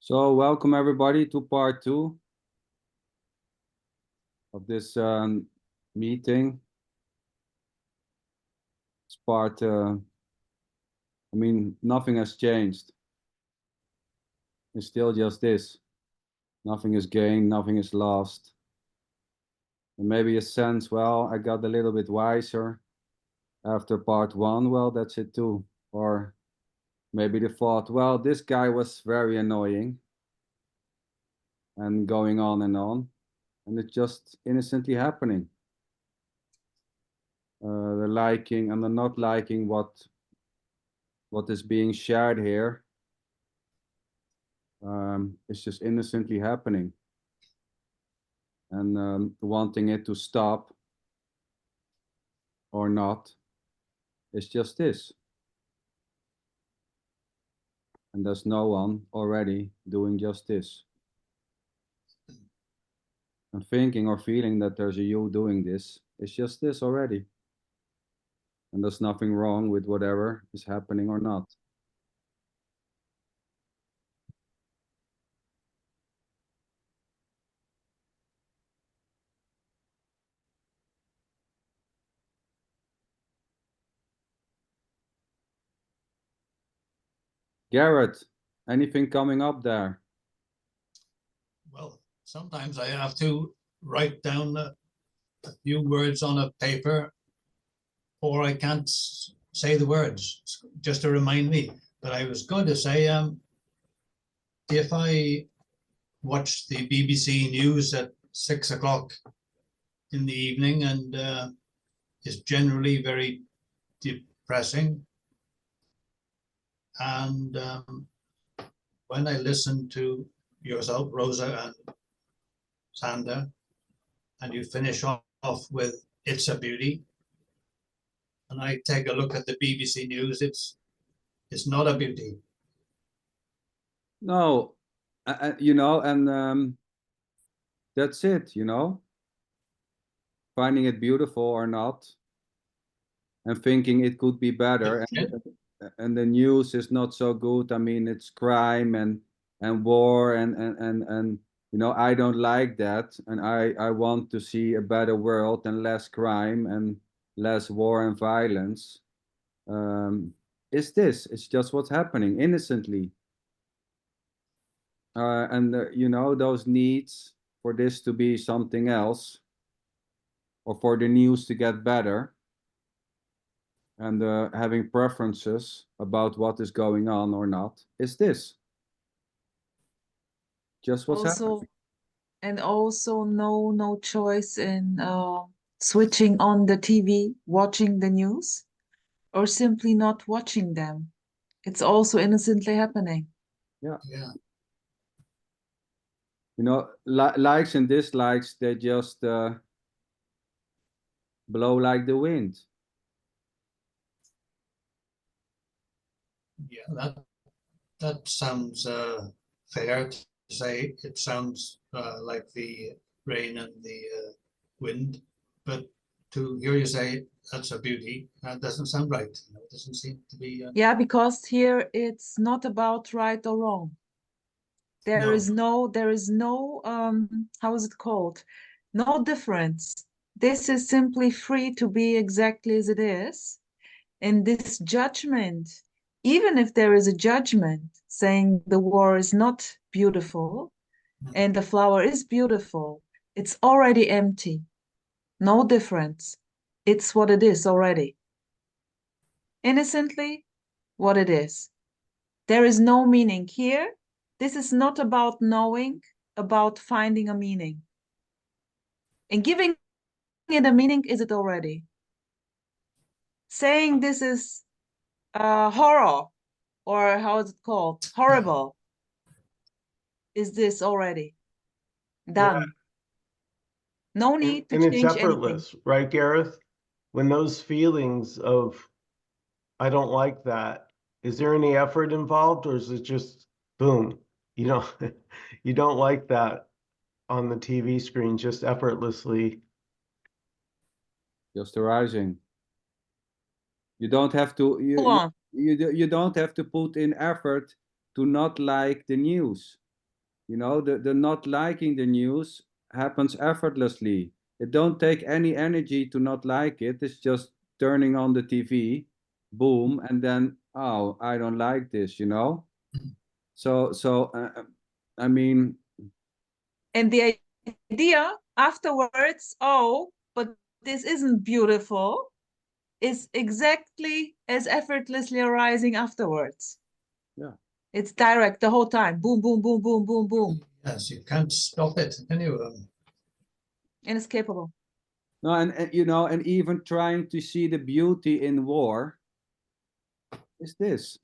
So welcome everybody to part 2 of this meeting. It's part, nothing has changed. It's still just this. Nothing is gained, nothing is lost. And maybe a sense, well, I got a little bit wiser after part 1. Well, that's it too. Or maybe the thought, well, this guy was very annoying. And going on. And it's just innocently happening. The liking and the not liking what is being shared here. It's just innocently happening. And wanting it to stop or not, it's just this. And there's no one already doing just this. And thinking or feeling that there's a you doing this, it's just this already. And there's nothing wrong with whatever is happening or not. Garrett, anything coming up there? Well, sometimes I have to write down a few words on a paper, or I can't say the words, just to remind me. But I was going to say, if I watch the BBC News at 6 o'clock in the evening, and it's generally very depressing, and when I listen to yourself, Rosa and Sander, and you finish off with "It's a Beauty," and I take a look at the BBC News, it's not a beauty. No, and that's it, finding it beautiful or not, and thinking it could be better. And the news is not so good. I mean, it's crime and war and I don't like that, and I want to see a better world and less crime and less war and violence. It's just what's happening innocently. Those needs for this to be something else, or for the news to get better, and having preferences about what is going on or not, is this just what's happening. And also no choice in switching on the TV, watching the news, or simply not watching them. It's also innocently happening. Yeah. Likes and dislikes, they just blow like the wind. Yeah, that sounds fair to say. It sounds like the rain and the wind, but to hear you say that's a beauty, that doesn't sound right. It doesn't seem to be. Yeah, because here it's not about right or wrong. There is no how is it called? No difference. This is simply free to be exactly as it is. And this judgment, even if there is a judgment saying the war is not beautiful and the flower is beautiful, it's already empty. No difference. It's what it is already. Innocently, what it is. There is no meaning here. This is not about knowing, about finding a meaning. And giving it a meaning is it already. Saying this is horror, or how is it called? Horrible. Is this already done? Yeah. No need to change anything. And it's effortless, right, Gareth? When those feelings of, I don't like that, is there any effort involved, or is it just boom? You don't like that on the TV screen, just effortlessly. Just arising. You don't have to. You don't have to put in effort to not like the news. You know, the not liking the news happens effortlessly. It don't take any energy to not like it. It's just turning on the TV, boom, and then, oh, I don't like this, you know? So I mean, And the idea afterwards, oh, but this isn't beautiful, is exactly as effortlessly arising afterwards. yeah. It's direct the whole time. Boom, boom, boom, boom, boom, boom. Yes, you can't stop it, can you? Inescapable. No, and you know, and even trying to see the beauty in war is this.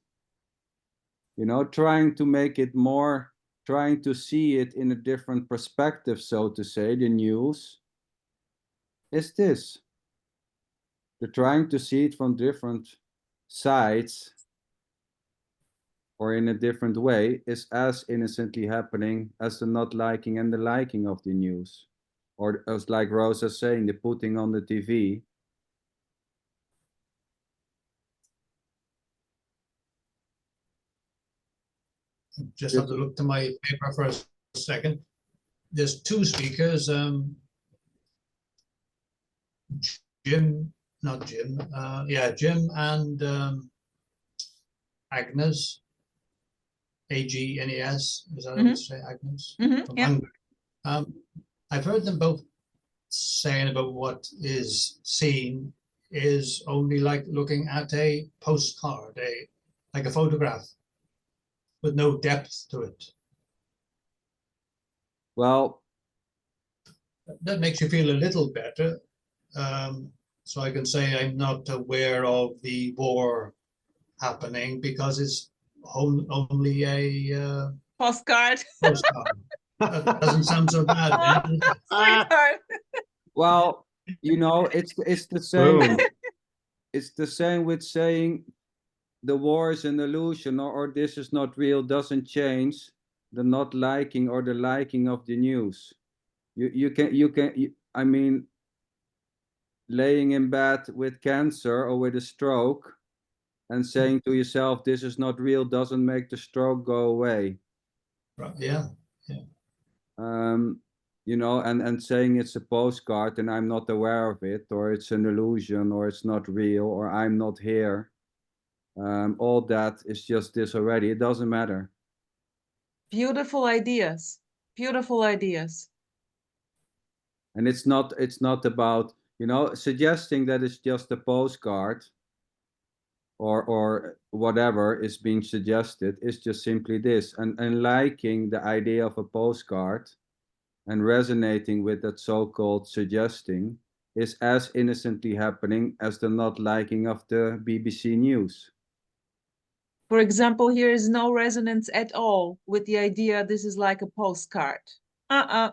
You know, trying to make it more, trying to see it in a different perspective, so to say, the news is this. They're trying to see it from different sides or in a different way is as innocently happening as the not liking and the liking of the news. Or as like Rosa saying, the putting on the TV. Just have to look to my paper for a second. There's two speakers, Jim, not Jim, yeah, Jim and Agnes, Agnes, is that how you say Agnes? From Yeah. Hungary. I've heard them both saying about what is seen is only like looking at a postcard, like a photograph with no depth to it. Well, That makes you feel a little better. So I can say I'm not aware of the war happening because it's only a Postcard. postcard. That doesn't sound so bad. Sweetheart. well, you know, it's the same. Boom. It's the same with saying the war is an illusion or this is not real doesn't change the not liking or the liking of the news. I mean, laying in bed with cancer or with a stroke and saying to yourself this is not real doesn't make the stroke go away. Right, yeah. You know, and saying it's a postcard and I'm not aware of it, or it's an illusion, or it's not real, or I'm not here. All that is just this already. It doesn't matter. Beautiful ideas. Beautiful ideas. And it's not about, you know, suggesting that it's just a postcard or whatever is being suggested. It's just simply this. And liking the idea of a postcard and resonating with that so-called suggesting is as innocently happening as the not liking of the BBC News. For example, here is no resonance at all with the idea this is like a postcard. Oh,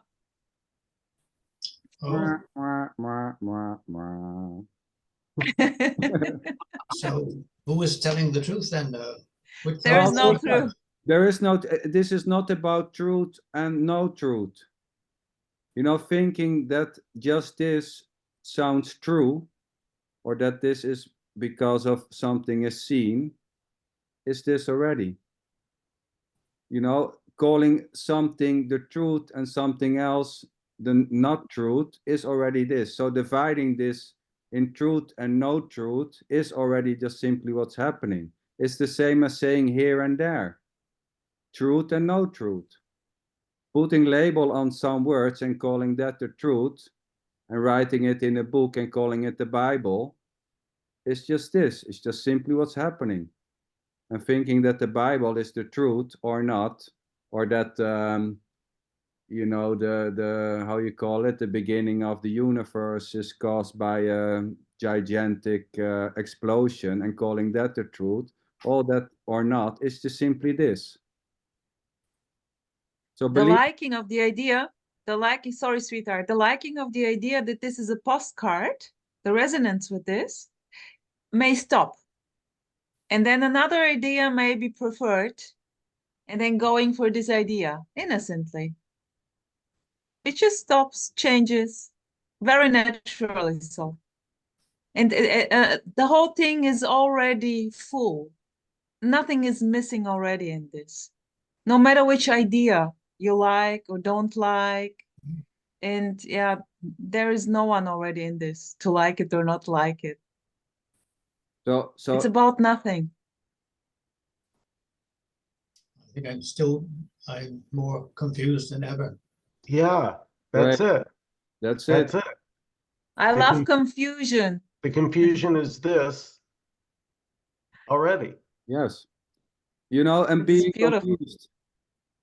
so who is telling the truth then? There is no truth. There is no, this is not about truth and no truth. You know, thinking that just this sounds true or that this is because of something is seen is this already. You know, calling something the truth and something else the not truth is already this. So dividing this in truth and no truth is already just simply what's happening. It's the same as saying here and there, truth and no truth. Putting label on some words and calling that the truth and writing it in a book and calling it the Bible is just this. It's just simply what's happening. And thinking that the Bible is the truth or not, or that you know, the how you call it, the beginning of the universe is caused by a gigantic explosion and calling that the truth, all that or not, is just simply this. So the liking of the idea, sorry, sweetheart, the liking of the idea that this is a postcard, the resonance with this, may stop. And then another idea may be preferred, and then going for this idea innocently. It just stops, changes, very naturally so. And the whole thing is already full. Nothing is missing already in this. No matter which idea you like or don't like. And yeah, there is no one already in this to like it or not like it. So It's about nothing. I think I'm more confused than ever. Yeah, that's Right. it. That's That's it. it. I The love con- confusion. The confusion is this already. Yes. You know, and It's being beautiful. confused.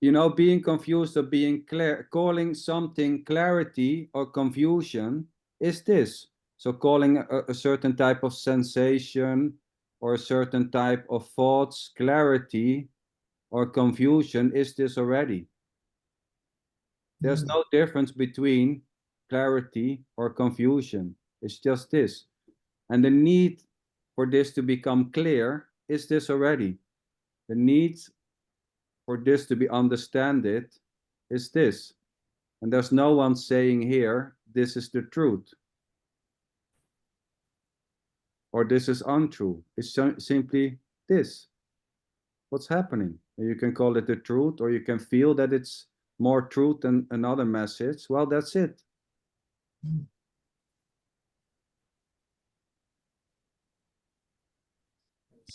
You know, being confused or being clear, calling something clarity or confusion is this. So calling a certain type of sensation or a certain type of thoughts clarity or confusion is this already. There's no difference between clarity or confusion. It's just this. And the need for this to become clear is this already. The need for this to be understood is this. And there's no one saying here, this is the truth. Or this is untrue. It's simply this. What's happening? You can call it the truth, or you can feel that it's more truth than another message. Well, that's it.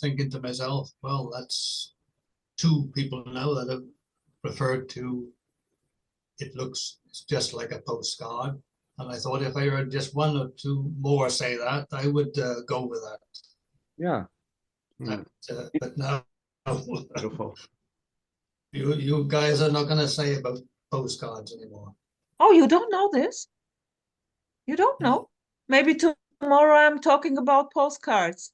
Thinking to myself, well, that's two people now that have referred to it looks just like a postcard. And I thought if I heard just one or two more say that, I would go with that. Yeah. But now Beautiful. you guys are not going to say about postcards anymore. Oh, you don't know this? You don't know? Maybe tomorrow I'm talking about postcards.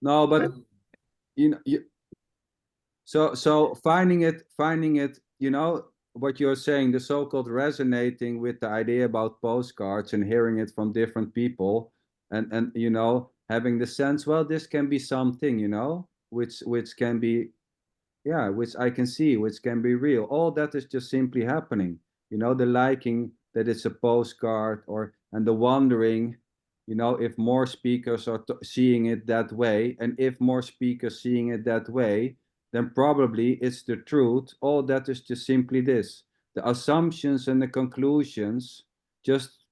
No, but you know, so finding it, you know, what you're saying, the so-called resonating with the idea about postcards and hearing it from different people, and you know, having the sense, well, this can be something, you know, which can be, yeah, which I can see, which can be real. All that is just simply happening. You know, the liking that it's a postcard, or and the wondering, you know, if more speakers are seeing it that way, and if more speakers seeing it that way, then probably it's the truth. All that is just simply this. The assumptions and the conclusions just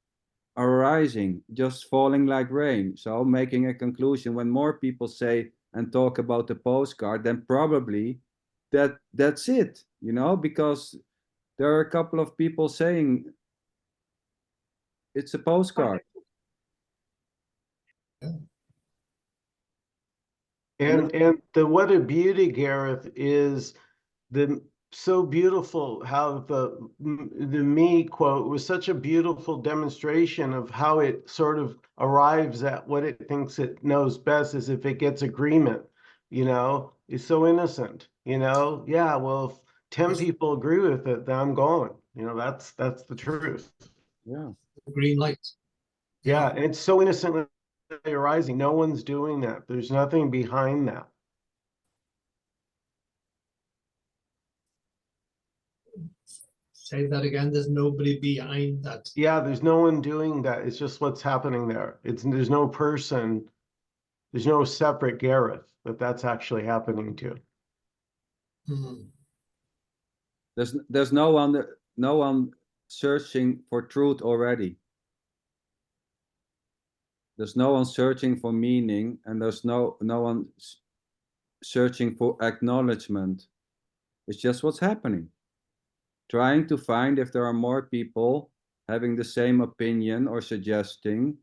are arising, just falling like rain. So making a conclusion when more people say and talk about the postcard, then probably that's it, you know, because there are a couple of people saying it's a postcard. And the what a beauty, Gareth, is the so beautiful how the me quote was such a beautiful demonstration of how it sort of arrives at what it thinks it knows best, as if it gets agreement, you know. It's so innocent, you know. Yeah, well, if 10 people agree with it, then I'm going, you know. That's the truth. Yeah. Green light. Yeah, and it's so innocently arising. No one's doing that. There's nothing behind that. Say that again. There's nobody behind that. Yeah, there's no one doing that. It's just what's happening there. There's no person, there's no separate Gareth that's actually happening to. There's no one searching for truth already. There's no one searching for meaning, and there's no one searching for acknowledgement. It's just what's happening. Trying to find if there are more people having the same opinion or suggesting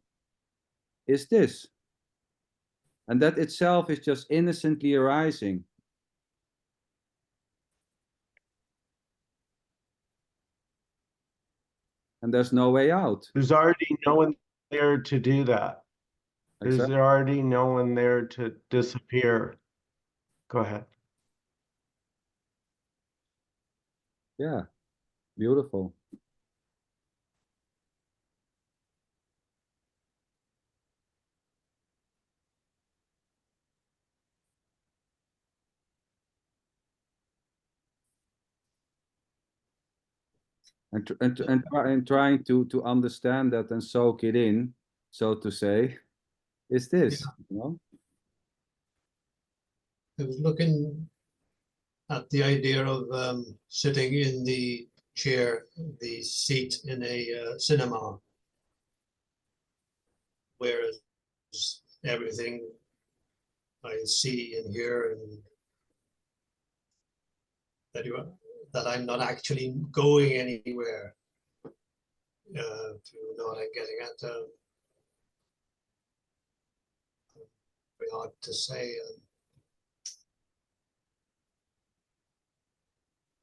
is this. And that itself is just innocently arising. And there's no way out. There's already no one there to do that. There's Exactly. already no one there to disappear. Go ahead. Yeah, beautiful. And trying to understand that and soak it in, so to say, is this, you know? I was looking at the idea of sitting in the chair, the seat in a cinema, whereas everything I see and hear, and that I'm not actually going anywhere. If you know what I'm getting at, very hard to say.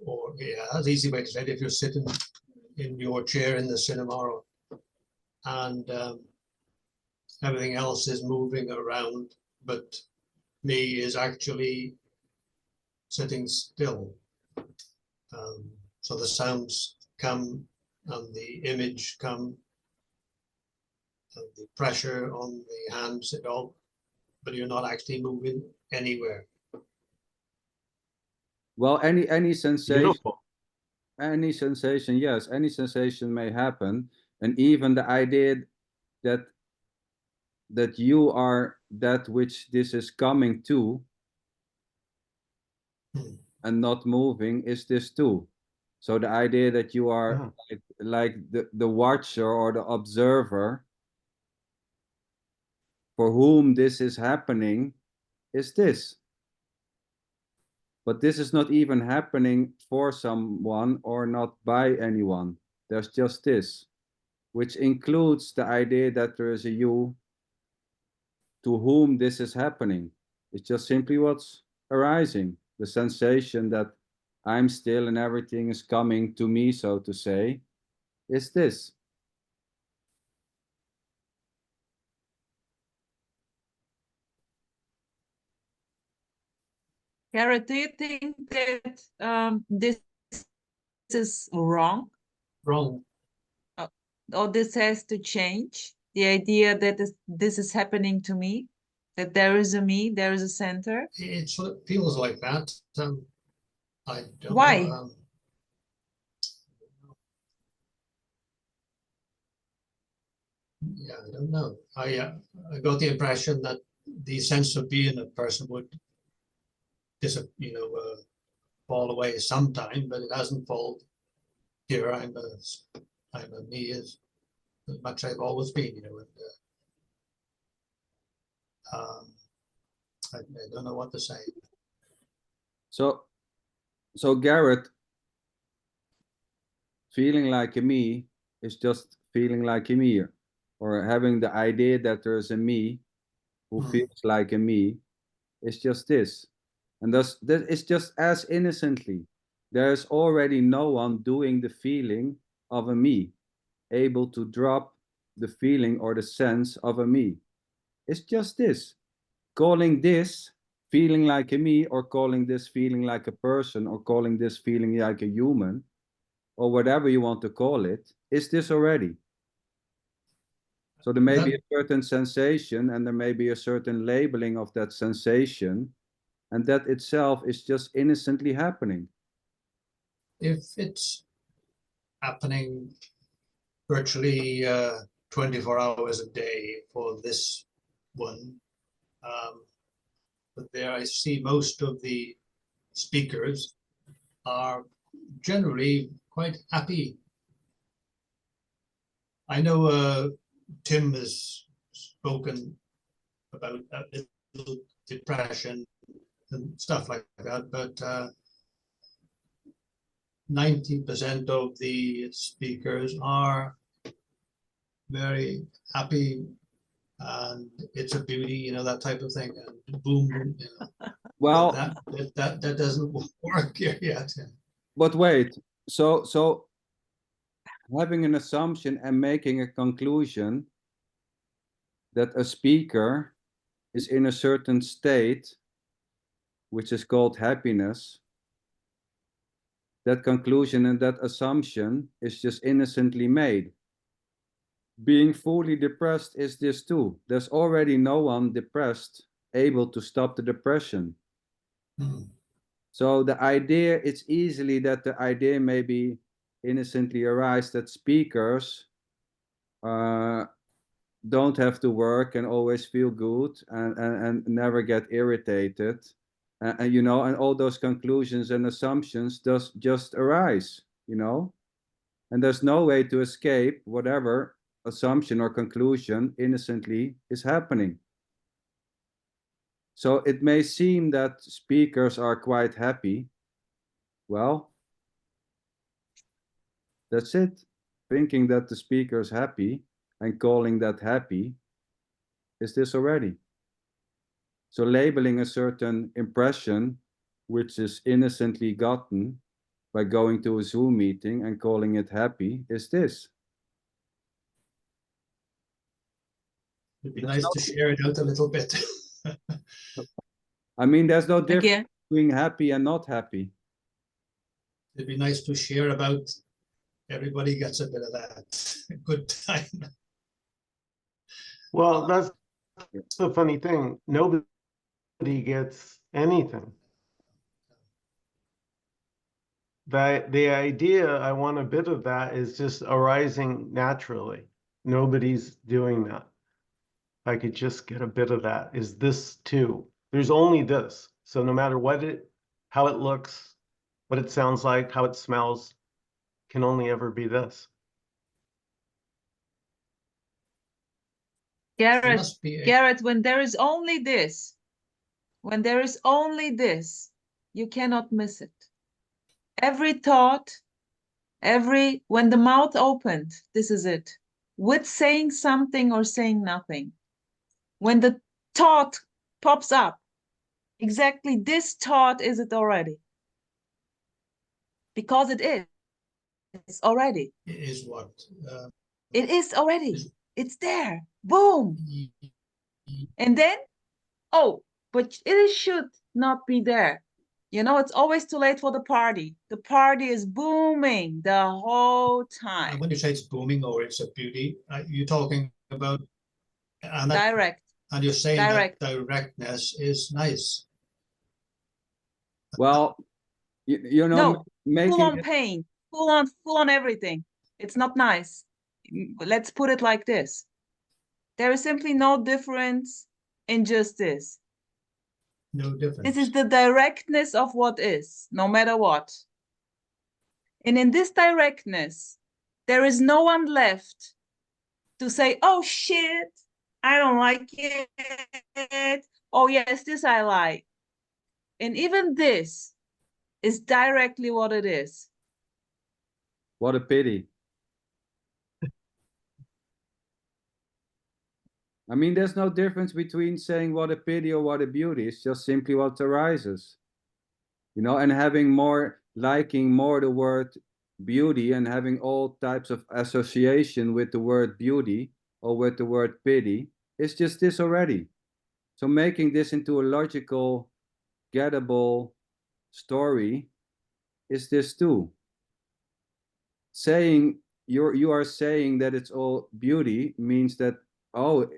Or yeah, that's an easy way to say it. If you're sitting in your chair in the cinema, and everything else is moving around, but me is actually sitting still. So the sounds come and the image come, and the pressure on the hands, it all, but you're not actually moving anywhere. Well, any sensation, Beautiful. any sensation, yes, any sensation may happen, and even the idea that you are that which this is coming to and not moving is this too. So the idea that you are like the watcher or the observer for whom this is happening is this. But this is not even happening for someone or not by anyone. There's just this, which includes the idea that there is a you to whom this is happening. It's just simply what's arising, the sensation that I'm still and everything is coming to me, so to say, is this. Garrett, do you think that this is wrong? Wrong. Or this has to change? The idea that this is happening to me, that there is a me, there is a center? It sort of feels like that. I don't Why? know. Yeah, I don't know. I got the impression that the sense of being a person would fall away sometime, but it hasn't fallen. Here I'm a me as much I've always been, and I don't know what to say. So Garrett, feeling like a me is just feeling like a me, or having the idea that there's a me who feels like a me is just this. And that is just as innocently. There's already no one doing the feeling of a me, able to drop the feeling or the sense of a me. It's just this. Calling this feeling like a me, or calling this feeling like a person, or calling this feeling like a human, or whatever you want to call it, is this already. So there may be a certain sensation, and there may be a certain labeling of that sensation, and that itself is just innocently happening. If it's happening virtually 24 hours a day for this one, but there I see most of the speakers are generally quite happy. I know Tim has spoken about a little depression and stuff like that, but 90% of the speakers are very happy, and it's a beauty, that type of thing, and boom, Well, that doesn't work here yet. but wait, so having an assumption and making a conclusion that a speaker is in a certain state, which is called happiness, that conclusion and that assumption is just innocently made. Being fully depressed is this too. There's already no one depressed able to stop the depression. So the idea, it's easily that the idea maybe innocently arise that speakers don't have to work and always feel good and never get irritated You know, and all those conclusions and assumptions just arise, you know, and there's no way to escape whatever assumption or conclusion innocently is happening. So it may seem that speakers are quite happy. Well, that's it. Thinking that the speaker is happy and calling that happy is this already. So labeling a certain impression, which is innocently gotten by going to a Zoom meeting and calling it happy, is this. It'd be nice to share it out a little bit. I mean, there's no difference Again, between happy and not happy. It'd be nice to share about, everybody gets a bit of that good time. Well, that's the funny thing. Nobody gets anything. The idea, I want a bit of that, is just arising naturally. Nobody's doing that. I could just get a bit of that. Is this too? There's only this. So no matter how it looks, what it sounds like, how it smells, can only ever be this. There Garrett, must be a, Garrett, when there is only this, when there is only this, you cannot miss it. Every thought, when the mouth opened, this is it. With saying something or saying nothing. When the thought pops up, exactly this thought is it already. Because it is. It's already. is what? It is already. It's there. Boom. And then, oh, but it should not be there. You know, it's always too late for the party. The party is booming the whole time. When you say it's booming or it's a beauty, you're talking about and Direct. And you're saying Direct. that directness is nice. Well, you know, No, full making on pain, full on everything. It's not nice. Let's put it like this. There is simply no difference in just this. No difference. This is the directness of what is, no matter what. And in this directness, there is no one left to say, oh shit, I don't like it. Oh yes, this I like. And even this is directly what it is. what a pity. I mean, there's no difference between saying what a pity or what a beauty. It's just simply what arises. You know, and liking more the word beauty and having all types of association with the word beauty or with the word pity is just this already. So making this into a logical, gettable story is this too. Saying you are saying that it's all beauty means that so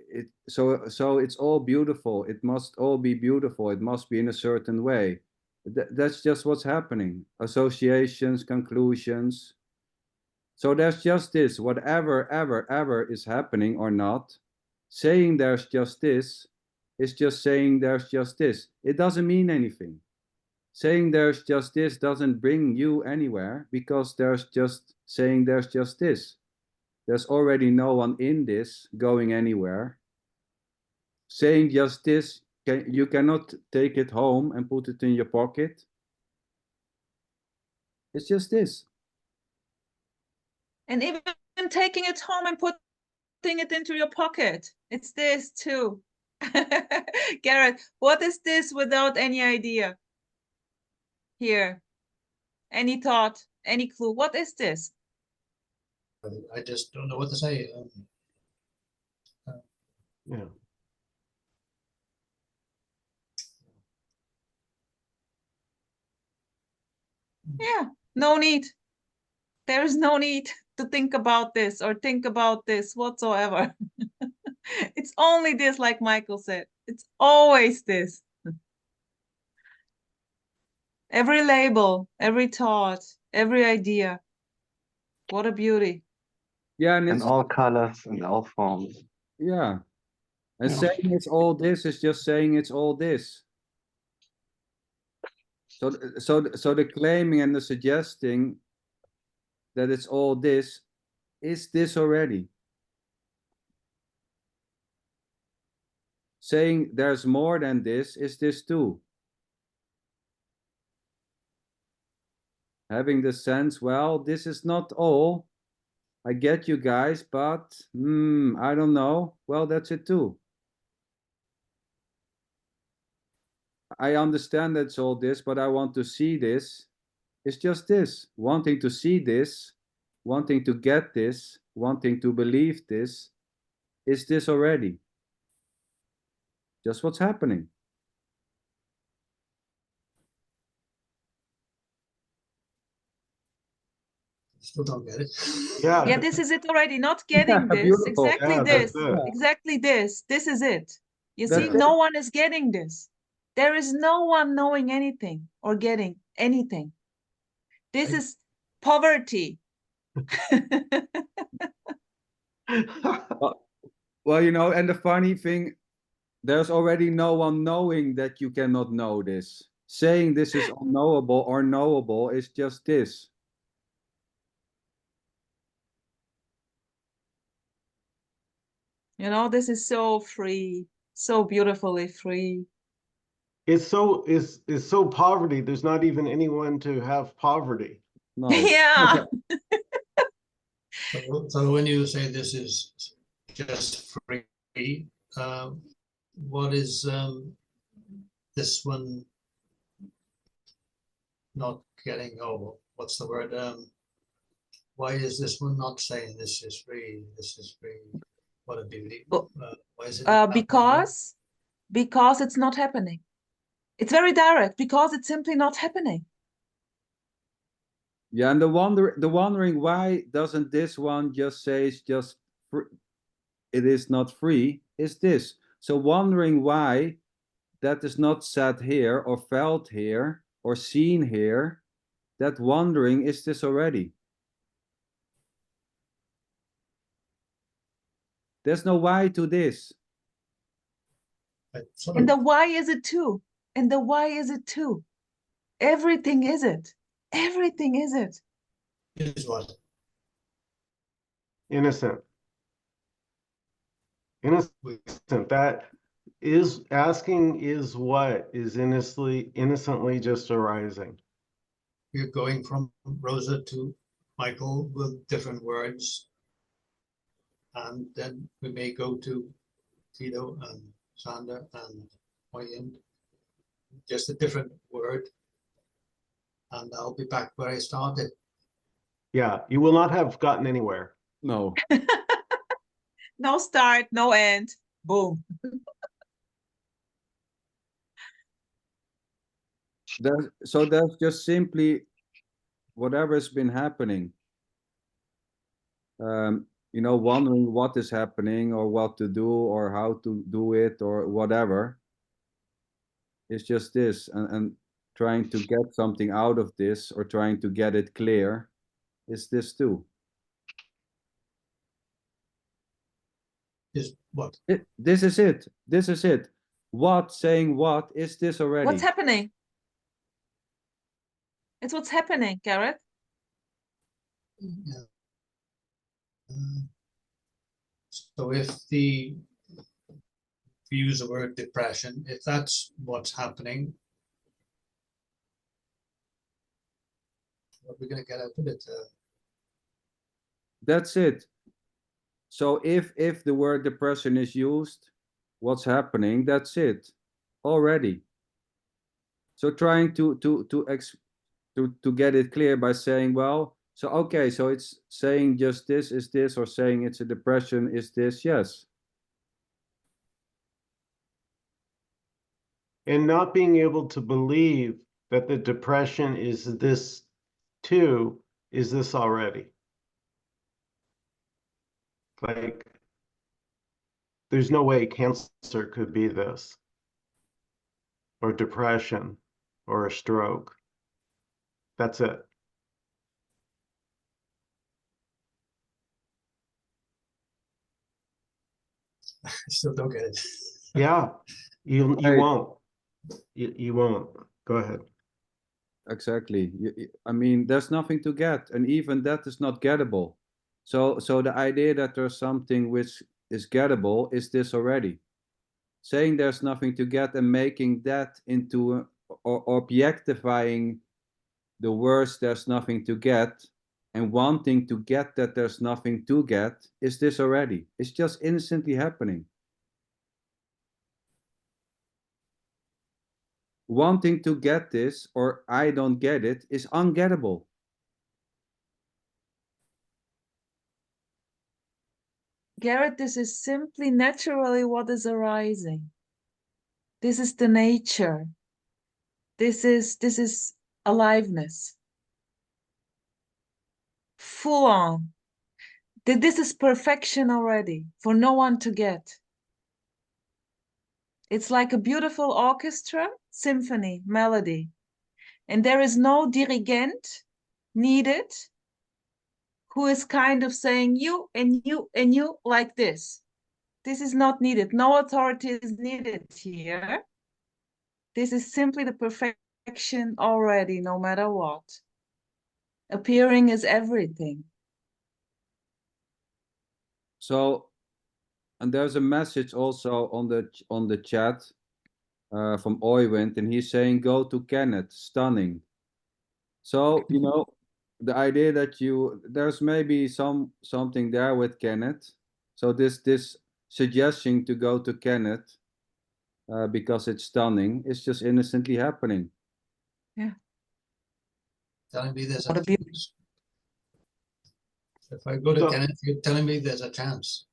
it's all beautiful. It must all be beautiful. It must be in a certain way. That's just what's happening. Associations, conclusions. So there's just this, whatever ever is happening or not, saying there's just this is just saying there's just this. It doesn't mean anything. Saying there's just this doesn't bring you anywhere because there's just saying there's just this. There's already no one in this going anywhere. Saying just this, you cannot take it home and put it in your pocket. It's just this. And even taking it home and putting it into your pocket, it's this too. Garrett, what is this without any idea? Here, any thought, any clue? What is this? I just don't know what to say. Yeah. Yeah, no need. There is no need to think about this or think about this whatsoever. It's only this, like Michael said. It's always this. Every label, every thought, every idea. What a beauty. Yeah, and In it's all colors and all forms. yeah. And Yeah. saying it's all this is just saying it's all this. So the claiming and the suggesting that it's all this, is this already? Saying there's more than this, is this too? Having the sense, well, this is not all. I get you guys, but I don't know. Well, that's it too. I understand that's all this, but I want to see this. It's just this. Wanting to see this, wanting to get this, wanting to believe this. Is this already? Just what's happening. Still don't get it. Yeah. Yeah, this is it already. Not getting this. Beautiful. Exactly Yeah, this. that's it. Exactly this. This is it. You see, That's no one is getting this. There is no one knowing anything or getting anything. This is poverty. Well, you know, and the funny thing, there's already no one knowing that you cannot know this. Saying this is unknowable or knowable is just this. You know, this is so free, so beautifully free. It's so poverty. There's not even anyone to have poverty. No. Yeah. So when you say this is just free, what is this one not getting? Oh, what's the word? Why is this one not saying this is free? This is free. What a beauty. Why is it? Because it's not happening. It's very direct, because it's simply not happening. Yeah, and the wondering why doesn't this one just say it's just free, it is not free, is this. So wondering why that is not said here or felt here or seen here, that wondering, is this already? There's no why to this. And the why is it too. And the why is it too. Everything is it. Everything is it. Is what? Innocent. Innocent. That is asking is what is innocently just arising. We're going from Rosa to Michael with different words. And then we may go to Tito and Sander and William. Just a different word. And I'll be back where I started. Yeah, you will not have gotten anywhere. No. No start, no end. Boom. So that's just simply whatever has been happening. You know, wondering what is happening or what to do or how to do it or whatever. It's just this, and trying to get something out of this or trying to get it clear is this too. Is what? This is it. This is it. What, saying what, is this already? What's happening? It's what's happening, Garrett. Yeah. So if we use the word depression, if that's what's happening, what are we going to get out of it? That's it. So if the word depression is used, what's happening? That's it already. So trying to get it clear by saying, well, so okay, so it's saying just this is this, or saying it's a depression is this, yes. And not being able to believe that the depression is this too, is this already. Like, there's no way cancer could be this, or depression, or a stroke. That's it. I still don't get it. Yeah, you Right. won't. You won't. Go ahead. Exactly. I mean, there's nothing to get, and even that is not gettable. So the idea that there's something which is gettable is this already. Saying there's nothing to get and making that into or objectifying the words there's nothing to get and wanting to get that there's nothing to get is this already. It's just innocently happening. Wanting to get this or I don't get it is ungettable. Garrett, this is simply naturally what is arising. This is the nature. This is aliveness. Full on. This is perfection already for no one to get. It's like a beautiful orchestra, symphony, melody. And there is no dirigent needed who is kind of saying you and you and you like this. This is not needed. No authority is needed here. This is simply the perfection already, no matter what. Appearing is everything. So, and there's a message also on the chat from Oywind, and he's saying, "Go to Kenneth, stunning." So you know, the idea that there's maybe something there with Kenneth. So this suggestion to go to Kenneth because it's stunning is just innocently happening. Yeah. Telling me there's What a a beauty. chance. If I go to So- Kenneth, you're telling me there's a chance.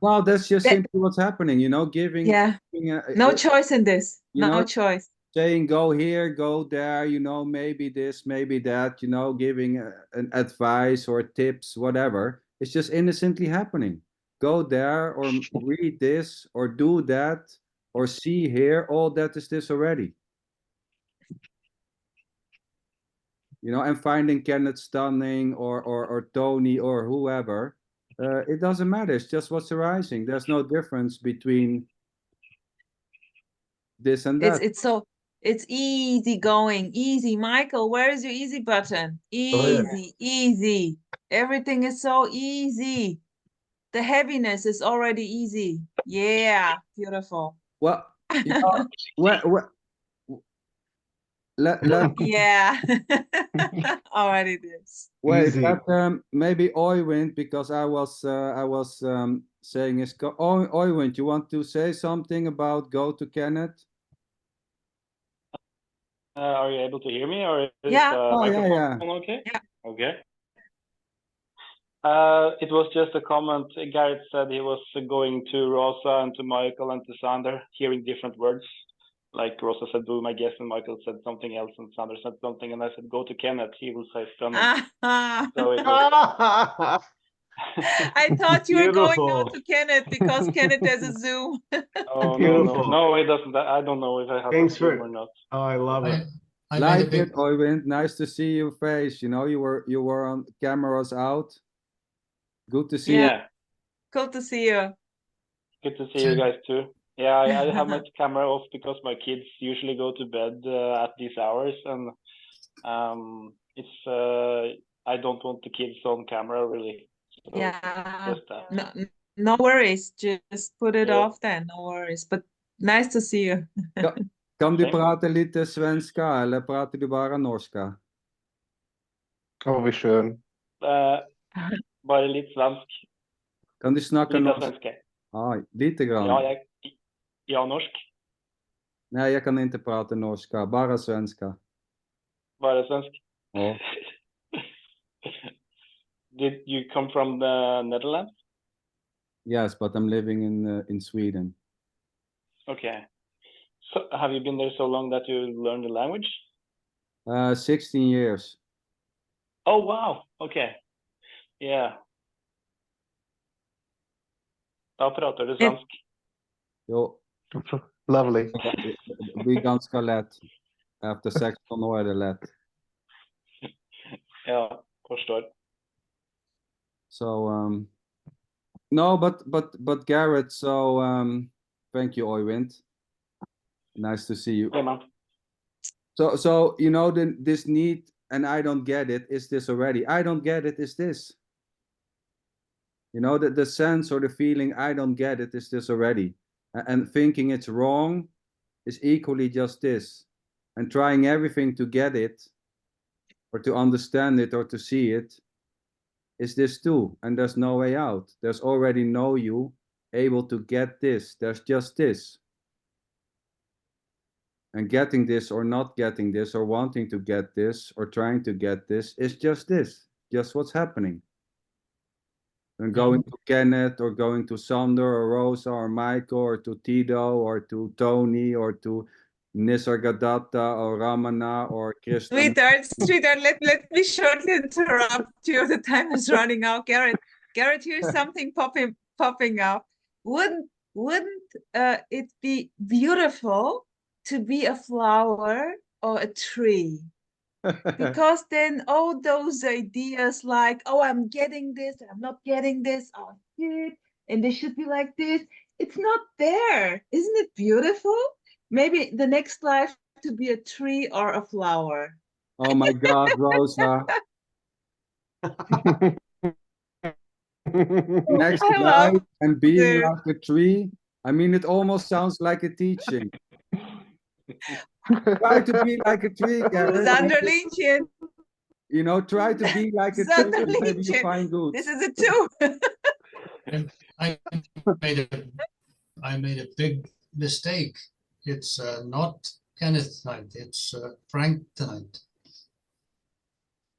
Well, that's just That- simply what's happening, you know, giving No choice in this. you No know, choice. saying go here, go there, you know, maybe this, maybe that, you know, giving an advice or tips, whatever. It's just innocently happening. Go there or read this or do that or see here. All that is this already. You know, and finding Kenneth stunning or Tony or whoever, it doesn't matter. It's just what's arising. There's no difference between this and that. It's easy going, easy. Michael, where is your easy button? Oh, yeah. Easy, easy. Everything is so easy. The heaviness is already easy. Yeah, beautiful. Well, you know, let Yeah, already this. wait, Easy. but maybe Oywind, because I was saying is Oywind, you want to say something about go to Kenneth? Are you able to hear me, or is Yeah. the Oh, yeah, microphone yeah. okay? Yeah. Okay. It was just a comment. Garrett said he was going to Rosa and to Michael and to Sander, hearing different words. Like Rosa said boom, I guess, and Michael said something else, and Sander said something, and I said go to Kenneth, he will say stunning. So it was... I thought you were going Beautiful. now to Kenneth because Kenneth has a Zoom. Oh, Beautiful. no, it doesn't. I don't know if I have Thanks a Zoom for- or not. Oh, I love it. I made a Like big, it, Oywind. Nice to see your face. You know, you were on cameras out. Good to see you. Yeah, Cool to see you. good to see you guys too. Yeah, I have my camera off because my kids usually go to bed at these hours, and it's I don't want the kids on camera really. So Yeah. just that. No worries. Just put it Yeah. off then. No worries. But nice to see you. Kan du Same. prata lite svenska eller pratar du bara norska? Oh, vi kör. Bara lite svensk, Kan du snacka lite norska? svenska. Ja, lite grann. Ja, ja, norsk. Nej, jag kan inte prata norska, bara svenska. Bara svensk. Ja. Did you come from the Netherlands? Yes, but I'm living in Sweden. Okay. So have you been there so long that you learned the language? 16 years. Oh wow. Okay. Yeah. Da pratar du svensk. Jo, Lovely. det blir ganska lätt. Efter 16 år är det lätt. Ja, förstår. So no, but Garrett, so thank you, Oywind. Nice to see you. Yeah, man. So you know, this need, and I don't get it, is this already? I don't get it, is this? You know, the sense or the feeling, I don't get it, is this already? And thinking it's wrong is equally just this. And trying everything to get it, or to understand it, or to see it, is this too. And there's no way out. There's already no you able to get this. There's just this. And getting this or not getting this, or wanting to get this or trying to get this, is just this. Just what's happening. And going to Kenneth, or going to Sander, or Rosa, or Michael, or to Tito, or to Tony, or to Nisargadatta, or Ramana, or Krishna. Sweetheart, let me shortly interrupt you. The time is running out. Garrett, here's something popping up. Wouldn't it be beautiful to be a flower or a tree? Because then all those ideas like, oh, I'm getting this, I'm not getting this, oh shit, and they should be like this. It's not there. Isn't it beautiful? Maybe the next life to be a tree or a flower. Oh my God, Rosa. Next I life love and being it. like a tree. I mean, it almost sounds like a teaching. Try to be like a tree, Garrett. Sanderlinchin. You know, try to be like a tree, and maybe you find good. This is it too. And I made a big mistake. It's not Kenneth tonight. It's Frank tonight.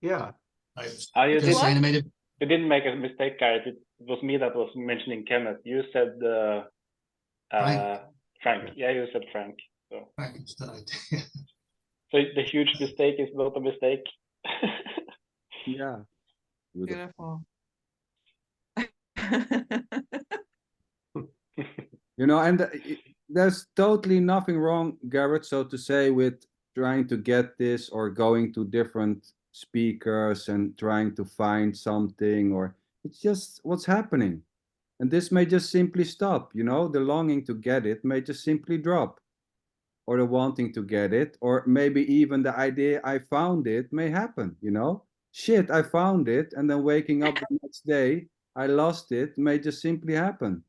Yeah. You Just saying I made it. You didn't make a mistake, Garrett. It was me that was mentioning Kenneth. You said Frank. Yeah, you said Frank. So. Frank tonight. So the huge mistake is not a mistake. Yeah. Beautiful. You know, and there's totally nothing wrong, Garrett, so to say, with trying to get this, or going to different speakers and trying to find something, or it's just what's happening. And this may just simply stop, you know, the longing to get it may just simply drop, or the wanting to get it, or maybe even the idea I found it may happen, you know, shit, I found it, and then waking up the next day, I lost it, may just simply happen.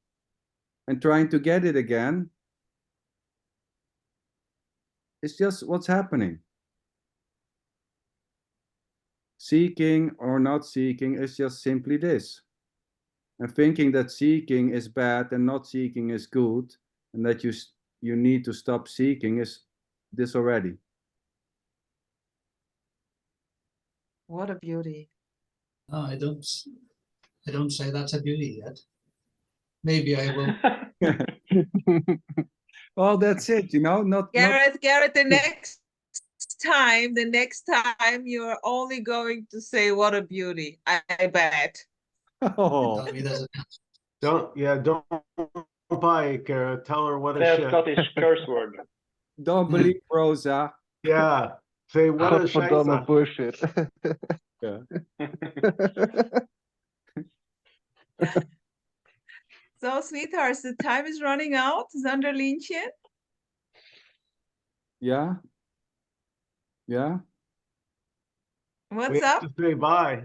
And trying to get it again, it's just what's happening. Seeking or not seeking is just simply this. And thinking that seeking is bad and not seeking is good, and that you need to stop seeking, is this already. What a beauty. No, I don't say that's a beauty yet. Maybe I will. Well, that's it, you know, not Garrett, the next time you're only going to say what a beauty, I bet. Oh. Tell me there's a Don't buy it, Garrett. Tell her what a Say a shit. Scottish curse word. Don't believe Rosa. Yeah. Say what a Godverdomme scheisse. bullshit. Yeah. So, sweethearts, the time is running out. Sanderlinchin. Yeah. Yeah. What's We have up? to say bye.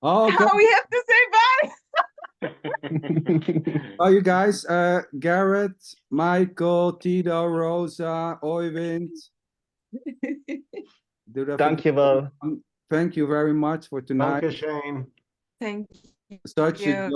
Oh, okay. How we have to say bye? Oh, you guys, Garrett, Michael, Tito, Rosa, Oyvind. Dankjewel. Thank you very much for tonight. Danke, Shane. Thank Such a you.